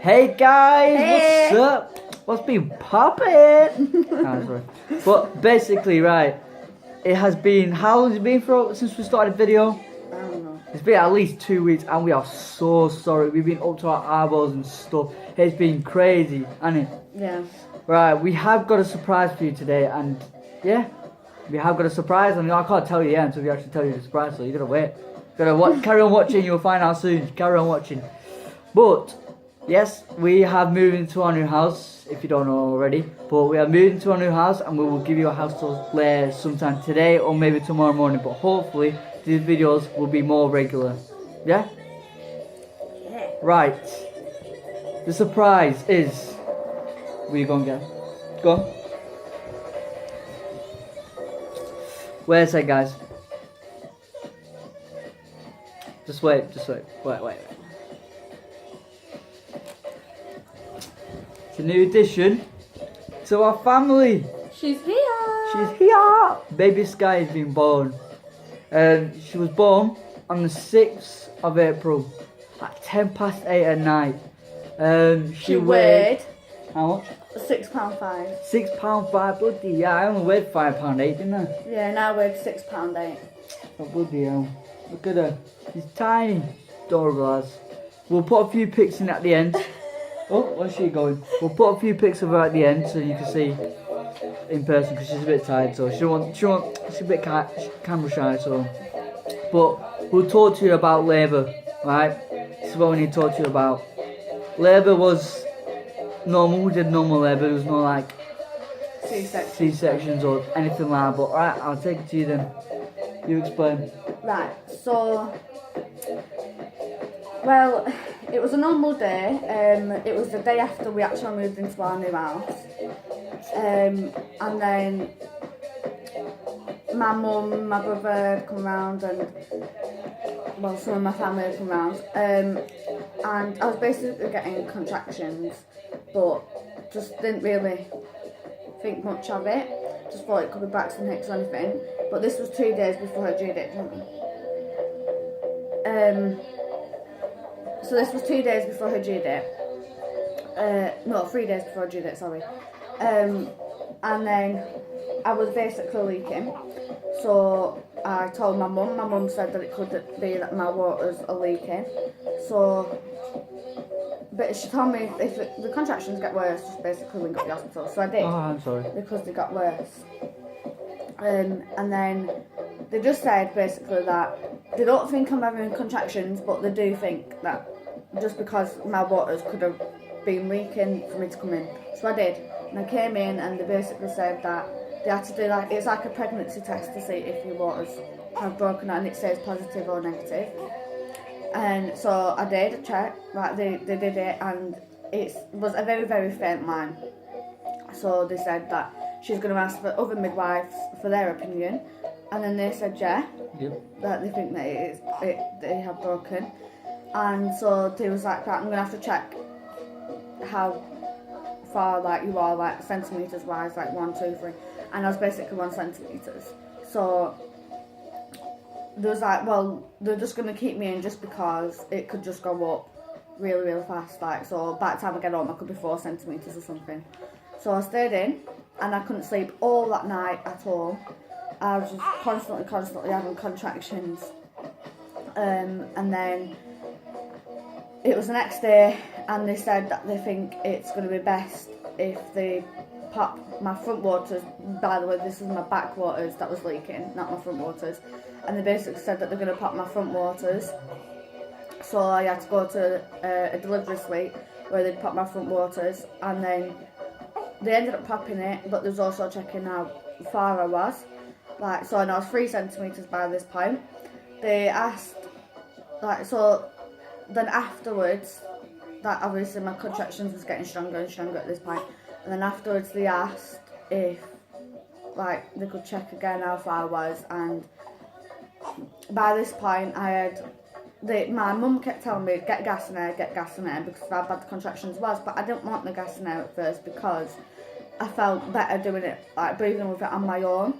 Hey guys, Hey. what's up? What's been poppin'? Sorry. But basically, right, it has been, how long has it been since we started the video? I don't know. It's been at least 2 weeks and we are so sorry. We've been up to our eyeballs and stuff. It's been crazy, hasn't it? Yeah. Right, we have got a surprise for you today and yeah, we have got a surprise and I can't tell you yet until we actually tell you the surprise, so you gotta wait. Carry on watching, you'll find out soon. Carry on watching. But yes, we have moved into our new house, if you don't know already. But we are moving to our new house and we will give you a house tour later sometime today or maybe tomorrow morning. But hopefully these videos will be more regular. Yeah? Yeah. Right. The surprise is... Where you going, guys? Go on. Where's it, guys? Just wait. Wait. It's a new addition to our family. She's here. She's here. Baby Sky has been born. She was born on the 6th of April at 8:10 at night. She weighed how much? £6.5. £6.5. Bloody yeah, I only weighed £5.8, didn't I? Yeah, now we're £6.8. Oh bloody hell. Look at her. She's tiny. Adorable as. We'll put a few pics in at the end. Oh, where's she going? We'll put a few pics of her at the end so you can see in person because she's a bit tired, so she's a bit camera shy, so. But we'll talk to you about labour, right? This is what we need to talk to you about. Labour was normal. We did normal labour. There was no like C-sections or anything like that. But right, I'll take it to you then. You explain. Right, so, well, it was a normal day. It was the day after we actually moved into our new house. And then my mum, my brother come round and, well, some of my family had come round. And I was basically getting contractions, but just didn't really think much of it. Just thought it could be Braxton Hicks or anything. But this was 2 days before her due date. So this was 2 days before her due date. No, 3 days before her due date, sorry. And then I was basically leaking. So I told my mum. My mum said that it could be that my waters are leaking. So, but she told me if the contractions get worse, just basically link up the hospital. So I did. Oh, I'm sorry. Because they got worse. And then they just said basically that they don't think I'm having contractions, but they do think that just because my waters could have been leaking for me to come in. So I did. And I came in and they basically said that they had to do like, it's like a pregnancy test to see if your waters have broken out and it says positive or negative. And so I did a check, like they did it, and it was a very, very faint line. So they said that she's going to ask for other midwives for their opinion, and then they said yeah, that they think that they have broken. And so they was like, right, I'm going to have to check how far like you are, like centimetres wise, like 1, 2, 3, and I was basically 1 centimetres. So there was like, well, they're just going to keep me in just because it could just go up really, really fast. Like, so by the time I get home, I could be 4 centimetres or something. So I stayed in, and I couldn't sleep all that night at all. I was just constantly having contractions. And then it was the next day, and they said that they think it's going to be best if they pop my front waters. By the way, this is my back waters that was leaking, not my front waters. And they basically said that they're going to pop my front waters. So I had to go to a delivery suite where they'd pop my front waters, and then they ended up popping it, but there was also checking how far I was. Like, so I was 3 centimetres by this point. They asked, like, so then afterwards, that obviously my contractions was getting stronger and stronger at this point. And then afterwards they asked if, like, they could check again how far I was, and by this point I had, my mum kept telling me, get gas in there, because of how bad the contractions was, but I didn't want the gas in there at first because I felt better doing it, like breathing with it on my own.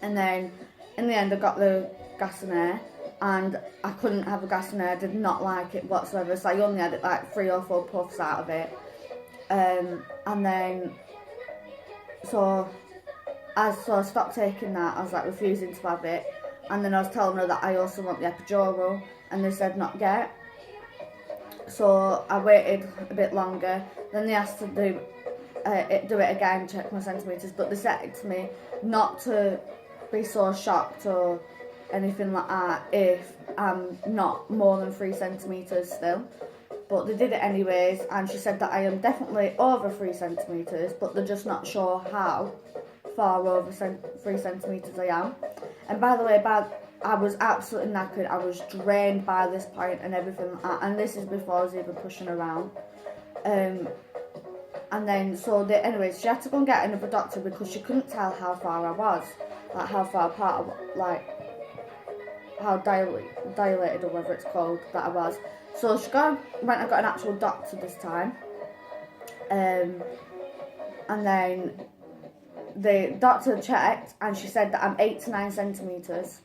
And then in the end I got the gas in there, and I couldn't have a gas in there. I did not like it whatsoever, so I only had it like 3 or 4 puffs out of it. And then, so I stopped taking that. I was like refusing to have it, and then I was telling her that I also want the epidural, and they said not yet. So I waited a bit longer. Then they asked to do it again, check my centimetres, but they said to me not to be so shocked or anything like that if I'm not more than 3 centimetres still. But they did it anyways, and she said that I am definitely over 3 centimetres, but they're just not sure how far over 3 centimetres I am. And by the way, I was absolutely knackered. I was drained by this point and everything like that, and this is before I was even pushing around. And then, anyways, she had to go and get another doctor because she couldn't tell how far I was, like how far apart, like how dilated or whatever it's called that I was. So she went and got an actual doctor this time. And then the doctor checked and she said that I'm 8 to 9 centimetres,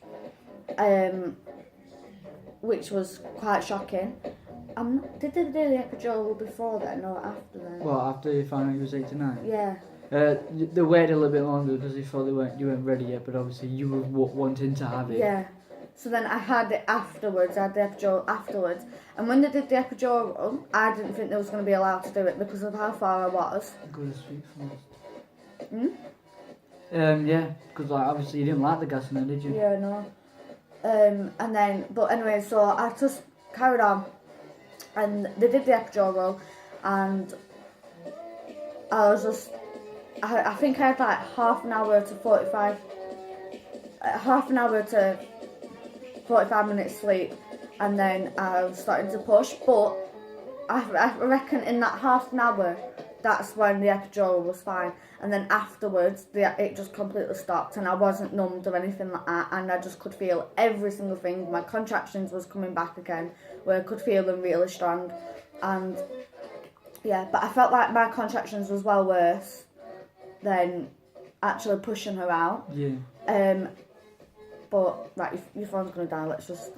which was quite shocking. Did they do the epidural before then or after then? Well, after you found out you was 8 to 9? Yeah. They waited a little bit longer because they thought you weren't ready yet, but obviously you were wanting to have it. Yeah. So then I had it afterwards, I had the epidural afterwards. And when they did the epidural, I didn't think they was going to be allowed to do it because of how far I was. Go to sleep first. Yeah, because like, obviously you didn't like the gas in there, did you? Yeah, no. And then, but anyway, so I just carried on. And they did the epidural, and I was just, I think I had like half an hour to 45 minutes sleep, and then I was starting to push, but I reckon in that half an hour, that's when the epidural was fine, and then afterwards, it just completely stopped, and I wasn't numbed or anything like that, and I just could feel every single thing. My contractions was coming back again, where I could feel them really strong, and yeah, but I felt like my contractions was well worse than actually pushing her out. Yeah. But right, your phone's gonna die. Let's just.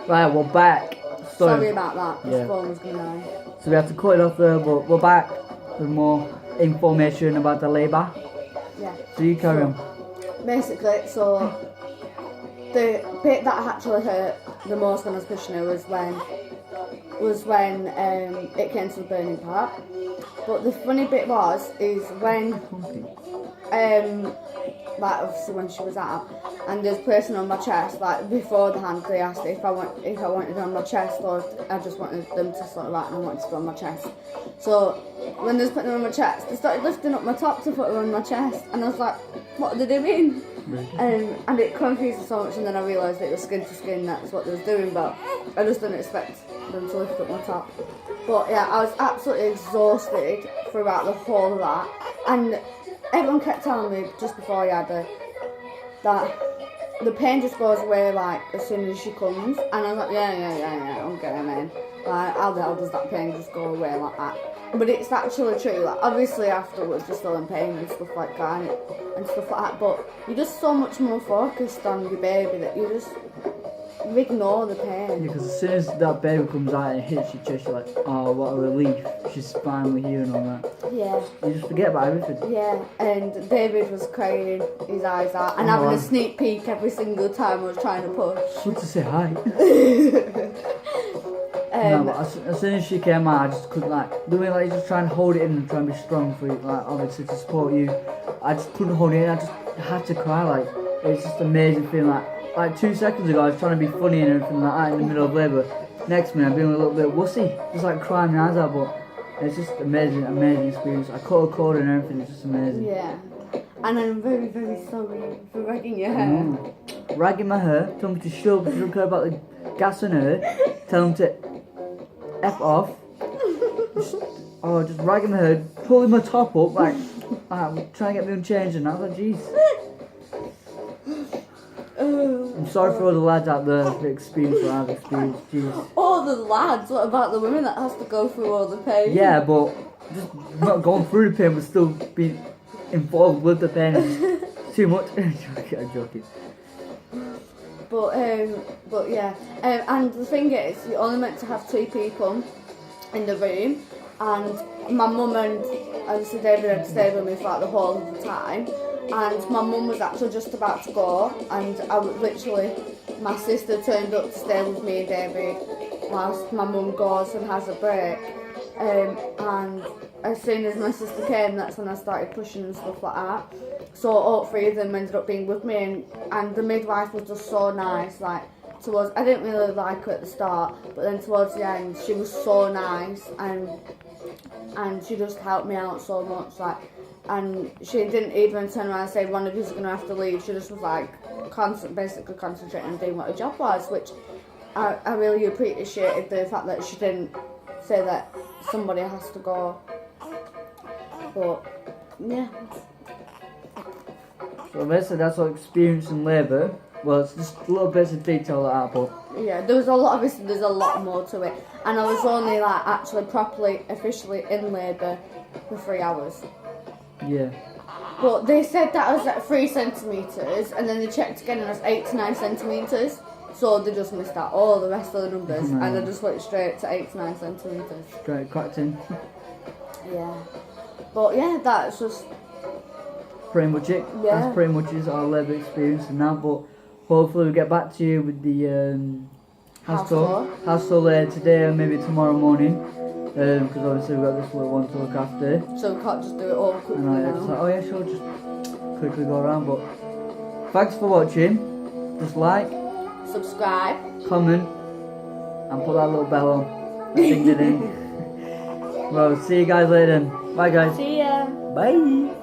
Right, we're back. Sorry about that. Yeah. Your phone was gonna die. So we have to cut it off there, but we're back with more information about the labour. Yeah. So you carry on. Basically, so the bit that actually hurt the most when I was pushing her was when it came to the burning part. But the funny bit is when like obviously when she was out and there's pressing on my chest, like before the hand they asked if I wanted it on my chest or I just wanted them to sort of like and I wanted to go on my chest. So when they was putting her on my chest, they started lifting up my top to put her on my chest, and I was like, what are they doing? And it confused me so much, and then I realised that it was skin to skin, that's what they was doing, but I just didn't expect them to lift up my top. But yeah, I was absolutely exhausted throughout the whole of that, and everyone kept telling me just before I had her that the pain just goes away like as soon as she comes, and I was like, yeah, I'm getting in. Like, how the hell does that pain just go away like that? But it's actually true, like obviously afterwards you're still in pain and stuff like that, and stuff like that, but you're just so much more focused on your baby that you ignore the pain. Yeah, because as soon as that baby comes out and hits your chest, you're like, oh, what a relief. She's finally here and all that. Yeah. You just forget about everything. Yeah, and David was crying his eyes out and having a sneak peek every single time I was trying to push. Good to say hi. No, but as soon as she came out, I just couldn't, like, doing like just trying to hold it in and trying to be strong for you, like, obviously to support you. I just couldn't hold it in, I just had to cry, like, it's just amazing feeling, like 2 seconds ago I was trying to be funny and everything like that in the middle of labour. Next minute I'm being a little bit wussy, just like crying my eyes out, but it's just amazing experience. I cut a cord and everything, it's just amazing. Yeah, and I'm very, very sorry for ragging your hair. Ragging my hair, tell me to shut up, don't care about the gas in her, tell him to F off. Just ragging my hair, pulling my top up, like, trying to get me unchanged, and I was like, jeez. I'm sorry for all the lads out there that experience what I've experienced, jeez. All the lads, what about the women that has to go through all the pain? Yeah, but just not going through the pain, but still being involved with the pain is too much. I'm joking. But yeah, and the thing is, you're only meant to have 2 people in the room, and my mum and obviously David had stayed with me throughout the whole of the time, and my mum was actually just about to go, and I was literally, my sister turned up to stay with me and David whilst my mum goes and has a break, and as soon as my sister came, that's when I started pushing and stuff like that. So all 3 of them ended up being with me, and the midwife was just so nice, like, towards, I didn't really like her at the start, but then towards the end she was so nice, and she just helped me out so much, like, and she didn't even turn around and say one of you's going to have to leave. She just was like basically concentrating on doing what her job was, which I really appreciated the fact that she didn't say that somebody has to go. But yeah. So basically that's what experiencing labour. Well, it's just little bits of detail that I put. Yeah, there was a lot. Obviously, there's a lot more to it, and I was only like actually properly, officially in labour for 3 hours. Yeah. But they said that I was at 3 centimetres, and then they checked again and I was 8 to 9 centimetres. So they just missed out all the rest of the numbers, and I just went straight to 8 to 9 centimetres. Straight cracked in. Yeah. But yeah, that's just Pretty much it. Yeah. That's pretty much is our labour experience and that. But hopefully we'll get back to you with the house tour later today or maybe tomorrow morning. Because obviously we've got this little one to look after. so we can't just do it all quickly And I was now. like, oh yeah, sure, just quickly go around. But thanks for watching. Just like, Subscribe. comment, and put that little bell on. Ding ding ding. Well, see you guys later then. Bye guys. See ya. Bye.